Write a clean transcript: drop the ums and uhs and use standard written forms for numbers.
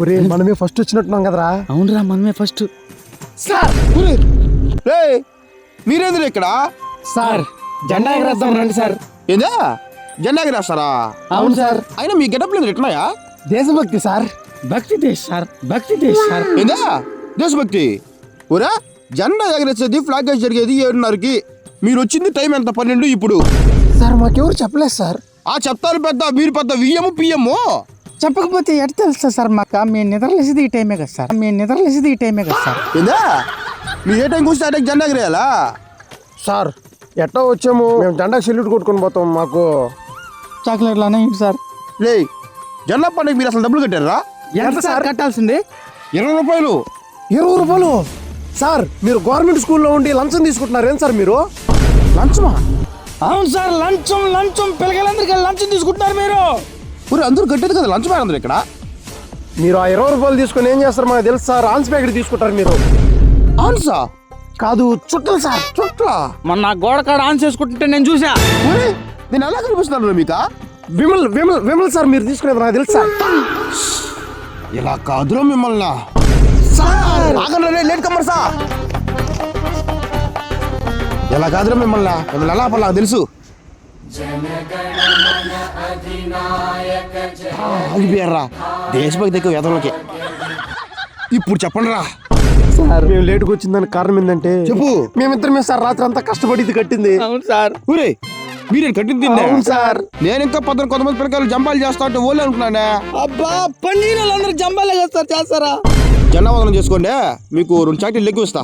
ఒరే మనమే ఫస్ట్ వచ్చినట్టున్నాం కదరా. అవునరా మనమే ఫస్ట్. సార్ మీరేంద్ర ఇక్కడ సార్ జెండా ఎగరేద్దాం రండి సార్. ఏందా జెండా ఎగరేస్తారా? అవును సార్. అయినా మీ గెటప్ లేదు ఎట్లయా? దేశభక్తి సార్. భక్తి దేశ్ సార్, భక్తి దేశ్ సార్. ఏందా దేశభక్తి? ఊరా జెండా ఎగరేసేది ఫ్లాగ్ హాయిస్ట్ జరిగేది 7:30కి. మీరు వచ్చింది టైం ఎంత? 12 ఇప్పుడు. సార్ మాకెవరు చెప్పలేదు సార్. ఆ చెప్తారు పెద్ద, మీరు పెద్ద విఎం పిఎం. చెప్పకపోతే ఎట్ తెలుస్తా సార్ మాకు? మేము నిద్రలేసేది ఈ టైమే కదా సార్, మేము నిద్రలేసేది ఈ టైమే కదా సార్. ఏందా మీరు ఏ టైం కూర్చో ఆ టైం జెండా ఎగరేయాలా? సార్ ఎట్టా వచ్చాము, మేము జెండా సెల్యూట్ కొట్టుకొని పోతాం. మాకు చాక్లెట్లు అనేయండి సార్. లే జెండా పండుగ మీరు అసలు డబ్బులు కట్టారా? ఎంత సార్ కట్టాల్సింది? 20 రూపాయలు. 20 రూపాయలు? సార్ మీరు గవర్నమెంట్ స్కూల్లో ఉండి లంచం తీసుకుంటున్నారు ఏం సార్ మీరు? లంచమా? అవును సార్, లంచం లంచం పిల్లలందరికీ లంచం తీసుకుంటున్నారు మీరు. ఊరు అందరూ కట్టేది కదా లంచం అందరు ఇక్కడ. మీరు ఆ 20 రూపాయలు తీసుకొని ఏం చేస్తారు మాకు తెలుసు సార్. ఆన్స్ ప్యాకెట్ తీసుకుంటారు మీరు. ఆన్సా? కాదు చుట్టలు సార్. చుట్ల మొన్న గోడ కాడ ఆన్ చేసుకుంటుంటే నేను చూసా. ఊరే నేను ఎలా కనిపిస్తున్నాను మీకు? విమల్ విమల్ విమల్ సార్ మీరు తీసుకునేది నాకు తెలుసు సార్. ఇలా కాదురా మిమ్మల్ని. ఆగండి లేట్ కమ్మర్ సార్. ఎలా కాదురా మిమ్మల్ని, ఎలా నాకు తెలుసు. ఆగిపోయారా దేశభక్తి ఎక్కువ వేదంలోకి. ఇప్పుడు చెప్పండి రా. సార్ మేము లేటుకు వచ్చిందని కారణం ఏంటంటే చెప్పు. మేమిద్దరం సార్ రాత్రి అంతా కష్టపడి ఇది కట్టింది. అవును సార్. ఊరే మీరేం కట్టింది? అవును సార్. నేను ఇంకా కొంతమంది పిల్లకాయలు జంపాలు చేస్తా అంటే ఓళ్ళు అనుకున్నానే. అబ్బా పన్నీరు అందరూ జంబాలే కదా సార్ చేస్తారా? జెండా వందనం చేసుకోండి, మీకు 2 చాక్లెట్లు ఎక్కువ ఇస్తా.